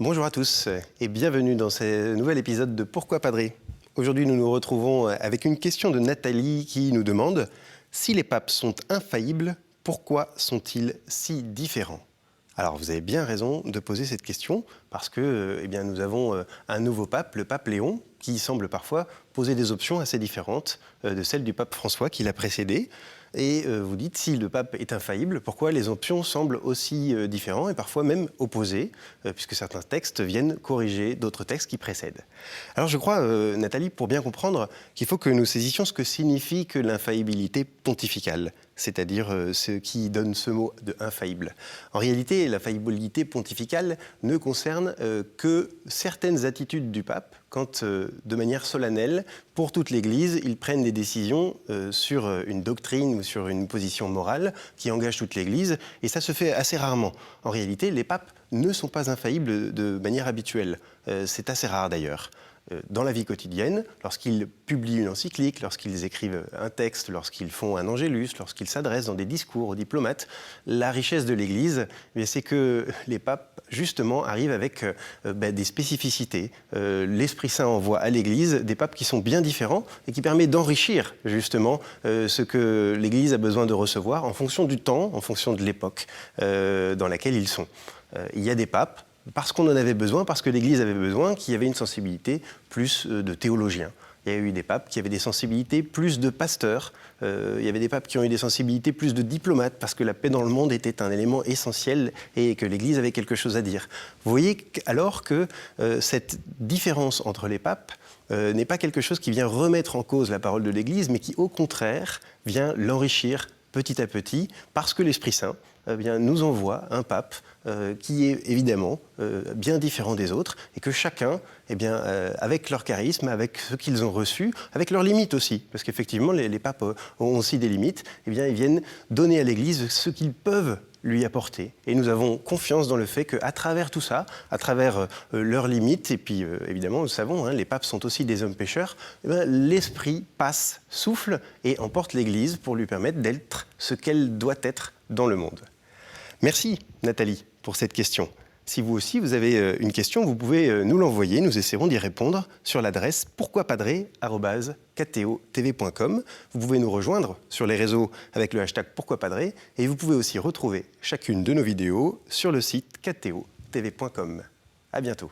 Bonjour à tous et bienvenue dans ce nouvel épisode de Pourquoi Padre. Aujourd'hui, nous nous retrouvons avec une question de Nathalie qui nous demande « Si les papes sont infaillibles, pourquoi sont-ils si différents ?» Alors, vous avez bien raison de poser cette question parce que nous avons un nouveau pape, le pape Léon, qui semble parfois poser des options assez différentes de celles du pape François qui l'a précédé. Et vous dites, si le pape est infaillible, pourquoi les options semblent aussi différentes et parfois même opposées, puisque certains textes viennent corriger d'autres textes qui précèdent. Alors je crois, Nathalie, pour bien comprendre, qu'il faut que nous saisissions ce que signifie que l'infaillibilité pontificale, c'est-à-dire ce qui donne ce mot de infaillible. En réalité, la faillibilité pontificale ne concerne que certaines attitudes du pape, quand, de manière solennelle, pour toute l'Église, ils prennent des décisions sur une doctrine ou sur une position morale qui engage toute l'Église, et ça se fait assez rarement. En réalité, les papes ne sont pas infaillibles de manière habituelle. C'est assez rare d'ailleurs. Dans la vie quotidienne, lorsqu'ils publient une encyclique, lorsqu'ils écrivent un texte, lorsqu'ils font un angélus, lorsqu'ils s'adressent dans des discours aux diplomates, la richesse de l'Église, c'est que les papes, justement, arrivent avec des spécificités. L'Esprit Saint envoie à l'Église des papes qui sont bien différents et qui permettent d'enrichir, justement, ce que l'Église a besoin de recevoir en fonction du temps, en fonction de l'époque dans laquelle ils sont. Il y a des papes, parce qu'on en avait besoin, parce que l'Église avait besoin, qui avait une sensibilité plus de théologiens. Il y a eu des papes qui avaient des sensibilités plus de pasteurs. Il y avait des papes qui ont eu des sensibilités plus de diplomates, parce que la paix dans le monde était un élément essentiel et que l'Église avait quelque chose à dire. Vous voyez alors que cette différence entre les papes n'est pas quelque chose qui vient remettre en cause la parole de l'Église, mais qui, au contraire, vient l'enrichir petit à petit, parce que l'Esprit Saint nous envoie un pape qui est évidemment bien différent des autres, et que chacun, avec leur charisme, avec ce qu'ils ont reçu, avec leurs limites aussi, parce qu'effectivement les papes ont aussi des limites, ils viennent donner à l'Église ce qu'ils peuvent lui apporter. Et nous avons confiance dans le fait qu'à travers tout ça, à travers leurs limites, et puis évidemment, nous le savons, les papes sont aussi des hommes pécheurs, l'Esprit passe, souffle et emporte l'Église pour lui permettre d'être ce qu'elle doit être dans le monde. Merci Nathalie pour cette question. Si vous aussi vous avez une question, vous pouvez nous l'envoyer, nous essaierons d'y répondre sur l'adresse pourquoipadre@kto-tv.com. Vous pouvez nous rejoindre sur les réseaux avec le hashtag pourquoipadre et vous pouvez aussi retrouver chacune de nos vidéos sur le site kto-tv.com. À bientôt.